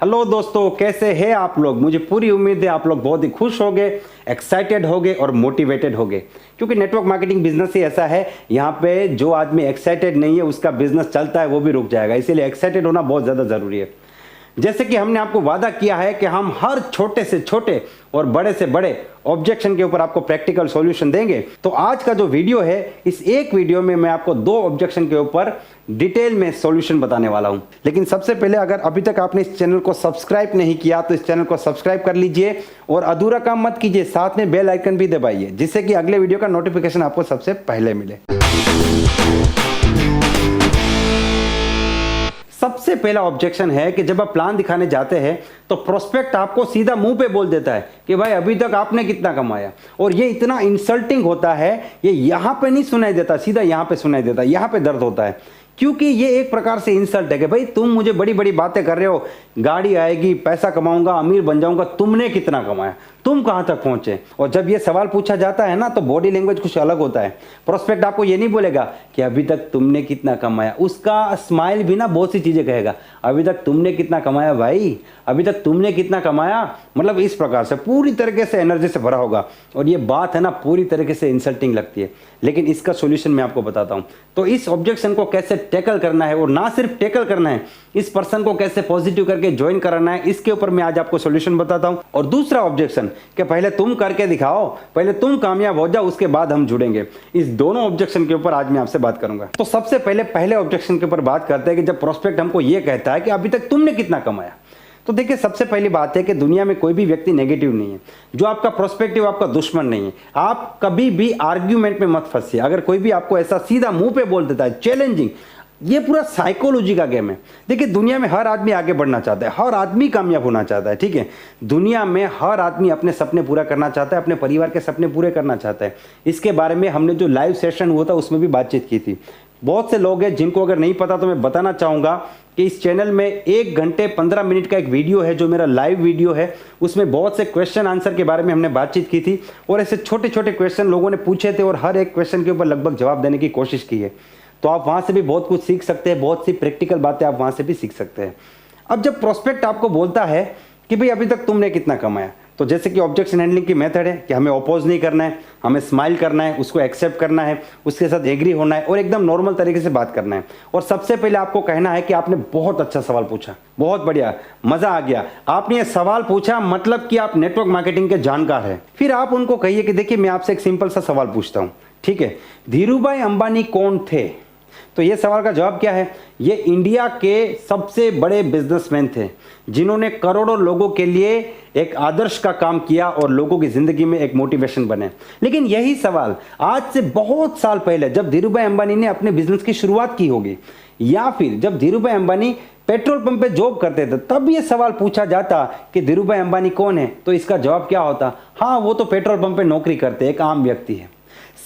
Hello दोस्तों, कैसे हैं आप लोग। मुझे पूरी उम्मीद है आप लोग बहुत ही खुश होंगे, एक्साइटेड होंगे और मोटिवेटेड होंगे, क्योंकि नेटवर्क मार्केटिंग बिजनेस ही ऐसा है। यहाँ पे जो आदमी एक्साइटेड नहीं है उसका बिजनेस चलता है वो भी रुक जाएगा, इसीलिए एक्साइटेड होना बहुत ज़्यादा ज़रूरी है। जैसे कि हमने आपको वादा किया है कि हम हर छोटे से छोटे और बड़े से बड़े ऑब्जेक्शन के ऊपर आपको प्रैक्टिकल सॉल्यूशन देंगे। तो आज का जो वीडियो है, इस एक वीडियो में मैं आपको 2 ऑब्जेक्शन के ऊपर डिटेल में सॉल्यूशन बताने वाला हूं। लेकिन सबसे पहले, अगर अभी तक आपने इस चैनल को सब्सक्राइब नहीं किया तो इस चैनल को सब्सक्राइब कर लीजिए और अधूरा काम मत कीजिए, साथ में बेल आइकन भी दबाइए, जिससे कि अगले वीडियो का नोटिफिकेशन आपको सबसे पहले मिले। सबसे पहला ऑब्जेक्शन है कि जब आप प्लान दिखाने जाते हैं तो प्रोस्पेक्ट आपको सीधा मुंह पे बोल देता है कि भाई अभी तक आपने कितना कमाया, और ये इतना इंसल्टिंग होता है। ये यहाँ पे नहीं सुनाई देता, सीधा यहाँ पे सुनाई देता है, यहाँ पे दर्द होता है, क्योंकि ये एक प्रकार से इंसल्ट है कि भाई तुम मुझे बड़ी बड़ी बातें कर रहे हो, गाड़ी आएगी, पैसा कमाऊंगा, अमीर बन जाऊंगा, तुमने कितना कमाया, तुम कहां तक पहुंचे। और जब ये सवाल पूछा जाता है ना, तो बॉडी लैंग्वेज कुछ अलग होता है। प्रोस्पेक्ट आपको ये नहीं बोलेगा कि अभी तक तुमने कितना कमाया, उसका स्माइल भी ना बहुत सी चीजें कहेगा। अभी तक तुमने कितना कमाया भाई, अभी तक तुमने कितना कमाया, मतलब इस प्रकार से पूरी तरीके से एनर्जी से भरा होगा। और ये बात है ना, पूरी तरीके से इंसल्टिंग लगती है, लेकिन इसका सोल्यूशन मैं आपको बताता हूं। तो इस ऑब्जेक्शन को कैसे टैकल करना है, और ना सिर्फ टैकल करना है, इस पर्सन को कैसे पॉजिटिव करके ज्वाइन कराना है, इसके ऊपर मैं आज आपको सॉल्यूशन बताता हूं। और दूसरा ऑब्जेक्शन कि पहले तुम करके दिखाओ, पहले तुम कामयाब हो जाओ, उसके बाद हम जुड़ेंगे। इस दोनों ऑब्जेक्शन के ऊपर आज मैं आपसे बात करूंगा। तो सबसे पहले ऑब्जेक्शन के ऊपर बात करते हैं कि जब प्रोस्पेक्ट हमको यह कहता है कि अभी तक तुमने कितना कमाया। तो देखिए, सबसे पहली बात है कि दुनिया में कोई भी व्यक्ति नेगेटिव नहीं है। जो आपका प्रोस्पेक्टिव आपका दुश्मन नहीं है। आप कभी भी आर्ग्यूमेंट में मत फंसिए। अगर कोई भी आपको ऐसा सीधा मुंह पे बोल देता है, चैलेंजिंग, ये पूरा साइकोलॉजी का गेम है। देखिए, दुनिया में हर आदमी आगे बढ़ना चाहता है, हर आदमी कामयाब होना चाहता है, ठीक है। दुनिया में हर आदमी अपने सपने पूरा करना चाहता है, अपने परिवार के सपने पूरे करना चाहता है। इसके बारे में हमने जो लाइव सेशन हुआ था उसमें भी बातचीत की थी। बहुत से लोग हैं जिनको अगर नहीं पता तो मैं बताना चाहूँगा कि इस चैनल में 1 घंटे 15 मिनट का एक वीडियो है जो मेरा लाइव वीडियो है। उसमें बहुत से क्वेश्चन आंसर के बारे में हमने बातचीत की थी, और ऐसे छोटे छोटे क्वेश्चन लोगों ने पूछे थे, और हर एक क्वेश्चन के ऊपर लगभग जवाब देने की कोशिश की है। तो आप वहाँ से भी बहुत कुछ सीख सकते हैं, बहुत सी प्रैक्टिकल बातें आप वहाँ से भी सीख सकते हैं। अब जब प्रोस्पेक्ट आपको बोलता है कि भाई अभी तक तुमने कितना कमाया, तो जैसे कि ऑब्जेक्शन हैंडलिंग की मेथड है कि हमें अपोज नहीं करना है, हमें स्माइल करना है, उसको एक्सेप्ट करना है, उसके साथ एग्री होना है और एकदम नॉर्मल तरीके से बात करना है। और सबसे पहले आपको कहना है कि आपने बहुत अच्छा सवाल पूछा, बहुत बढ़िया, मजा आ गया, आपने ये सवाल पूछा, मतलब कि आप नेटवर्क मार्केटिंग के जानकार हैं। फिर आप उनको कहिए कि देखिए, मैं आपसे एक सिंपल सा सवाल पूछता हूँ, ठीक है, धीरूभाई अंबानी कौन थे। तो ये सवाल का जवाब क्या है, ये इंडिया के सबसे बड़े बिजनेसमैन थे, जिन्होंने करोड़ों लोगों के लिए एक आदर्श का काम किया और लोगों की जिंदगी में एक मोटिवेशन बने। लेकिन यही सवाल आज से बहुत साल पहले, जब धीरूभाई अंबानी ने अपने बिजनेस की शुरुआत की होगी, या फिर जब धीरूभाई अंबानी पेट्रोल पंप पे जॉब करते थे, तब ये सवाल पूछा जाता कि धीरूभाई अंबानी कौन है, तो इसका जवाब क्या होता, हाँ वो तो पेट्रोल पंप पे नौकरी करते, एक आम व्यक्ति है।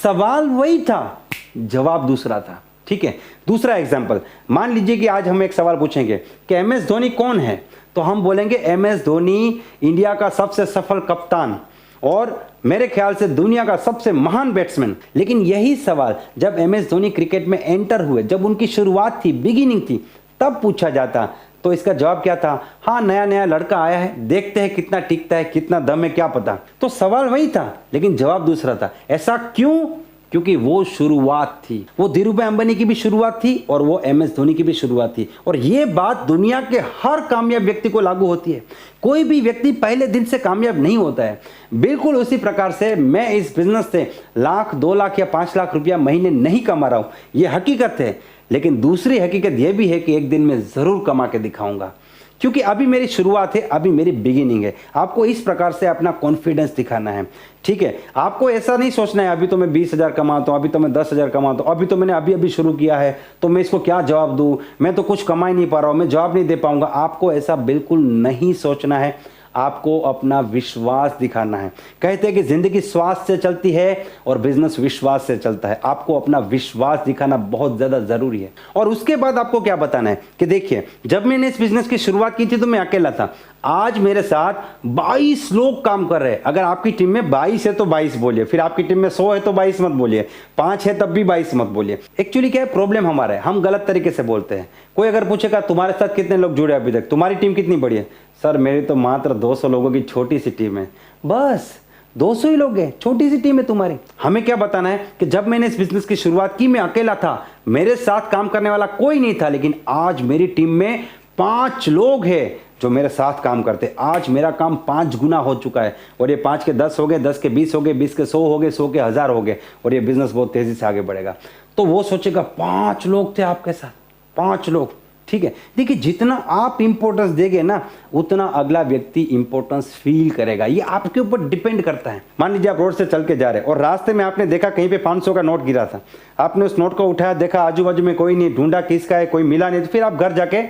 सवाल वही था, जवाब दूसरा था, ठीक है। दूसरा एग्जाम्पल, मान लीजिए कि आज हम एक सवाल पूछेंगे कि MS धोनी कौन है, तो हम बोलेंगे MS धोनी इंडिया का सबसे सफल कप्तान और मेरे ख्याल से दुनिया का सबसे महान बैट्समैन। लेकिन यही सवाल जब MS धोनी क्रिकेट में एंटर हुए, जब उनकी शुरुआत थी, बिगिनिंग थी, तब पूछा जाता, तो इसका जवाब क्या था, हाँ नया नया लड़का आया है, देखते हैं कितना टिकता है, कितना दम है, क्या पता। तो सवाल वही था लेकिन जवाब दूसरा था। ऐसा क्यों? क्योंकि वो शुरुआत थी, वो धीरूभाई अंबानी की भी शुरुआत थी और वो MS धोनी की भी शुरुआत थी। और ये बात दुनिया के हर कामयाब व्यक्ति को लागू होती है। कोई भी व्यक्ति पहले दिन से कामयाब नहीं होता है। बिल्कुल उसी प्रकार से मैं इस बिजनेस से 1 लाख, 2 लाख या 5 लाख रुपया महीने नहीं कमा रहा हूं, ये हकीकत है। लेकिन दूसरी हकीकत यह भी है कि एक दिन मैं जरूर कमा के दिखाऊंगा, क्योंकि अभी मेरी शुरुआत है, अभी मेरी बिगिनिंग है। आपको इस प्रकार से अपना कॉन्फिडेंस दिखाना है, ठीक है। आपको ऐसा नहीं सोचना है अभी तो मैं 20,000 कमाता हूं, अभी तो मैं 10,000 कमाता हूं, अभी तो मैंने अभी शुरू किया है, तो मैं इसको क्या जवाब दूं, मैं तो कुछ कमा ही नहीं पा रहा हूं, मैं जवाब नहीं दे पाऊंगा। आपको ऐसा बिल्कुल नहीं सोचना है। आपको अपना विश्वास दिखाना है। कहते हैं कि जिंदगी श्वास से चलती है और बिजनेस विश्वास से चलता है। आपको अपना विश्वास दिखाना बहुत ज्यादा जरूरी है। और उसके बाद आपको क्या बताना है कि देखिए, जब मैंने इस बिजनेस की शुरुआत की थी तो मैं अकेला था। आज मेरे साथ 22 लोग काम कर रहे हैं। अगर आपकी टीम में 22 है तो 22 बोलिए, फिर आपकी टीम में 100 है तो 22 मत बोलिए, 5 है तब भी 22 मत बोलिए। एक्चुअली क्या है, प्रॉब्लम हमारा है, हम गलत तरीके से बोलते हैं। कोई अगर पूछेगा तुम्हारे साथ कितने लोग जुड़े अभी तक, तुम्हारी टीम कितनी बड़ी है, सर मेरी तो मात्र 200 लोगों की छोटी सी टीम है। बस 200 ही लोग हैं, छोटी सी टीम है तुम्हारी। हमें क्या बताना है कि जब मैंने इस बिजनेस की शुरुआत की मैं अकेला था, मेरे साथ काम करने वाला कोई नहीं था, लेकिन आज मेरी टीम में 5 लोग हैं जो मेरे साथ काम करते। आज मेरा काम 5 गुना हो चुका है, और ये 5 के 10 हो गए, 10 के 20 हो गए, 20 के 100 हो गए, 100 के 1000 हो गए, और ये बिजनेस बहुत तेजी से आगे बढ़ेगा। तो वो सोचेगा 5 लोग थे आपके साथ, 5 लोग, ठीक है। देखिए जितना आप इंपॉर्टेंस देंगे ना, उतना अगला व्यक्ति इंपॉर्टेंस फील करेगा। ये आपके ऊपर डिपेंड करता है। मान लीजिए आप रोड से चल के जा रहे हैं और रास्ते में आपने देखा कहीं पे 500 का नोट गिरा था, आपने उस नोट को उठाया, देखा आजू बाजू में कोई नहीं, ढूंढा किसका है, कोई मिला नहीं, तो फिर आप घर जाके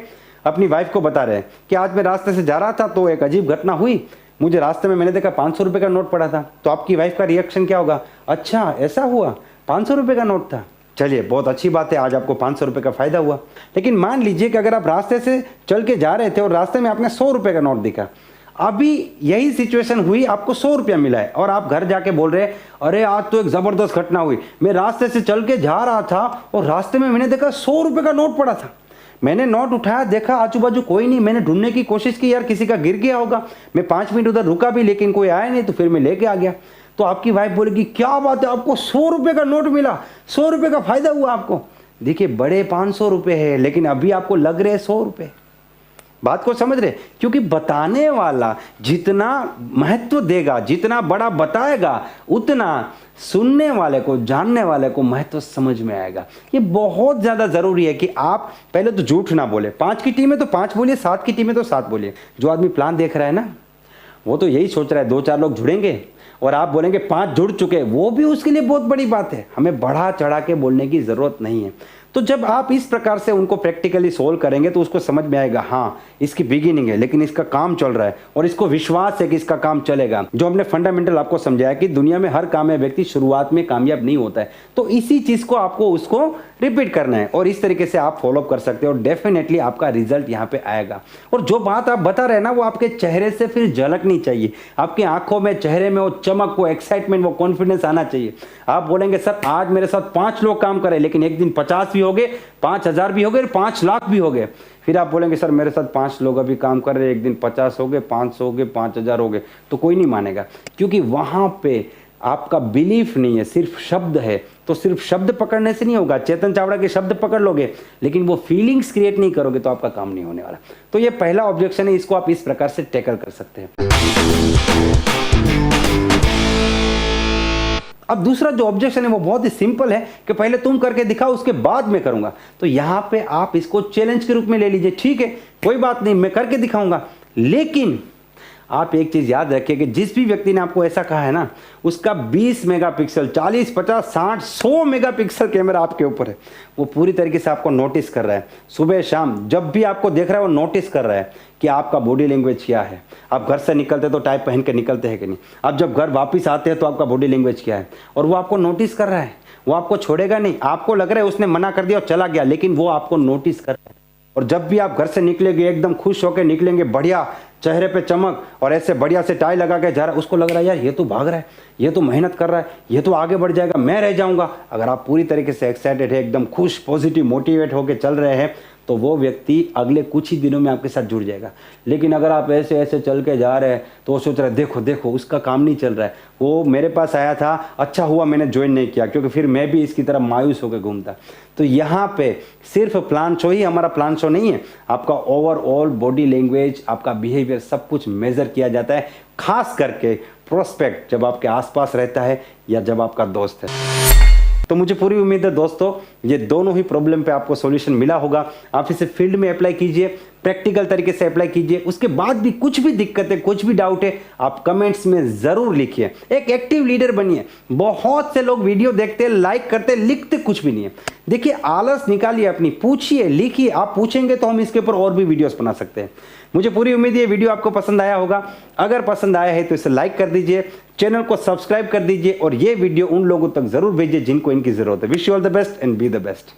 अपनी वाइफ को बता रहे हैं कि आज मैं रास्ते से जा रहा था तो एक अजीब घटना हुई, मुझे रास्ते में मैंने देखा 500 रुपये का नोट पड़ा था। तो आपकी वाइफ का रिएक्शन क्या होगा? अच्छा ऐसा हुआ, 500 रुपये का नोट था, चलिए बहुत अच्छी बात है, आज आपको 500 रुपये का फायदा हुआ। लेकिन मान लीजिए कि अगर आप रास्ते से चल के जा रहे थे और रास्ते में आपने 100 रुपये का नोट दिखा, अभी यही सिचुएशन हुई, आपको 100 रुपया मिला है और आप घर जाके बोल रहे हैं अरे आज तो एक जबरदस्त घटना हुई, मैं रास्ते से चल के जा रहा था और रास्ते में मैंने देखा 100 रुपये का नोट पड़ा था, मैंने नोट उठाया, देखा आजू बाजू कोई नहीं, मैंने ढूंढने की कोशिश की, यार किसी का गिर गया होगा, मैं 5 मिनट उधर रुका भी लेकिन कोई आया नहीं, तो फिर मैं लेके आ गया। तो आपकी वाइफ बोलेगी क्या बात है, आपको 100 रुपये का नोट मिला, 100 रुपये का फायदा हुआ आपको। देखिए बड़े 500 रुपये है, लेकिन अभी आपको लग रहे 100 रुपये। बात को समझ रहे? क्योंकि बताने वाला जितना महत्व देगा, जितना बड़ा बताएगा, उतना सुनने वाले को, जानने वाले को महत्व समझ में आएगा। ये बहुत ज़्यादा ज़रूरी है कि आप पहले तो झूठ ना बोले। 5 की टीम है तो 5 बोलिए, 7 की टीम है तो 7 बोलिए। जो आदमी प्लान देख रहा है ना, वो तो यही सोच रहा है 2-4 लोग जुड़ेंगे और आप बोलेंगे 5 जुड़ चुके, वो भी उसके लिए बहुत बड़ी बात है। हमें बढ़ा चढ़ा के बोलने की ज़रूरत नहीं है। तो जब आप इस प्रकार से उनको प्रैक्टिकली सोल्व करेंगे तो उसको समझ में आएगा हाँ इसकी बिगिनिंग है लेकिन इसका काम चल रहा है और इसको विश्वास है कि इसका काम चलेगा। जो हमने फंडामेंटल आपको समझाया कि दुनिया में हर काम में व्यक्ति शुरुआत में कामयाब नहीं होता है, तो इसी चीज़ को आपको उसको रिपीट करना है और इस तरीके से आप फॉलो कर सकते हो और डेफिनेटली आपका रिजल्ट यहाँ पे आएगा। और जो बात आप बता रहे हैं ना, वो आपके चेहरे से फिर झलकनी चाहिए, आपकी आंखों में, चेहरे में वो चमक, वो एक्साइटमेंट, वो कॉन्फिडेंस आना चाहिए। आप बोलेंगे सर आज मेरे साथ 5 लोग काम करे, लेकिन एक दिन 50 भी हो गए, 5000 भी हो गए, 5 लाख भी हो गए। फिर आप बोलेंगे सर मेरे साथ 5 लोग अभी काम कर रहे हैं, एक दिन 50 हो गए, 500 हो गए, 5000 हो गए, तो कोई नहीं मानेगा, क्योंकि वहां पे आपका बिलीफ नहीं है, सिर्फ शब्द है। तो सिर्फ शब्द पकड़ने से नहीं होगा। चेतन चावड़ा के शब्द पकड़ लोगे लेकिन वो फीलिंग्स क्रिएट नहीं करोगे तो आपका काम नहीं होने वाला। तो ये पहला ऑब्जेक्शन है, इसको आप इस प्रकार से टैकल कर सकते हैं। अब दूसरा जो ऑब्जेक्शन है वो बहुत ही सिंपल है कि पहले तुम करके दिखाओ उसके बाद मैं करूंगा। तो यहां पे आप इसको चैलेंज के रूप में ले लीजिए, ठीक है कोई बात नहीं, मैं करके दिखाऊंगा। लेकिन आप एक चीज याद रखिए कि जिस भी व्यक्ति ने आपको ऐसा कहा है ना, उसका 20 मेगापिक्सल, 40, 50, 60, 100 मेगापिक्सल कैमरा आपके ऊपर है। वो पूरी तरीके से आपको नोटिस कर रहा है। सुबह शाम जब भी आपको देख रहा है वो नोटिस कर रहा है कि आपका बॉडी लैंग्वेज क्या है। आप घर से निकलते तो टाई पहन के निकलते हैं कि नहीं, आप जब घर वापस आते हैं तो आपका बॉडी लैंग्वेज क्या है, और वो आपको नोटिस कर रहा है। वो आपको छोड़ेगा नहीं। आपको लग रहा है उसने मना कर दिया और चला गया, लेकिन वो आपको नोटिस कर रहा है। और जब भी आप घर से निकलेंगे एकदम खुश होकर निकलेंगे, बढ़िया चेहरे पे चमक और ऐसे बढ़िया से टाई लगा के जा रहा है, उसको लग रहा है यार ये तो भाग रहा है, ये तो मेहनत कर रहा है, ये तो आगे बढ़ जाएगा, मैं रह जाऊंगा। अगर आप पूरी तरीके से एक्साइटेड है, एकदम खुश, पॉजिटिव, मोटिवेट होकर चल रहे हैं, तो वो व्यक्ति अगले कुछ ही दिनों में आपके साथ जुड़ जाएगा। लेकिन अगर आप ऐसे ऐसे चल के जा रहे हैं तो वो सोच रहा है देखो देखो उसका काम नहीं चल रहा है, वो मेरे पास आया था, अच्छा हुआ मैंने ज्वाइन नहीं किया, क्योंकि फिर मैं भी इसकी तरह मायूस होकर घूमता। तो यहाँ पे सिर्फ प्लान शो ही हमारा प्लान शो नहीं है, आपका ओवरऑल बॉडी लैंग्वेज, आपका बिहेवियर, सब कुछ मेजर किया जाता है। खास करके प्रोस्पेक्ट जब आपके आसपास रहता है या जब आपका दोस्त है। तो मुझे पूरी उम्मीद है दोस्तों ये दोनों ही प्रॉब्लम पे आपको सॉल्यूशन मिला होगा। आप इसे फील्ड में अप्लाई कीजिए, प्रैक्टिकल तरीके से अप्लाई कीजिए। उसके बाद भी कुछ भी दिक्कत है, कुछ भी डाउट है, आप कमेंट्स में ज़रूर लिखिए। एक एक्टिव लीडर बनिए। बहुत से लोग वीडियो देखते, लाइक करते, लिखते कुछ भी नहीं है। देखिए आलस निकालिए अपनी, पूछिए, लिखिए। आप पूछेंगे तो हम इसके ऊपर और भी वीडियोस बना सकते हैं। मुझे पूरी उम्मीद है ये वीडियो आपको पसंद आया होगा। अगर पसंद आया है तो इसे लाइक कर दीजिए, चैनल को सब्सक्राइब कर दीजिए और ये वीडियो उन लोगों तक जरूर भेजिए जिनको इनकी जरूरत है। Wish you all the best and be the best.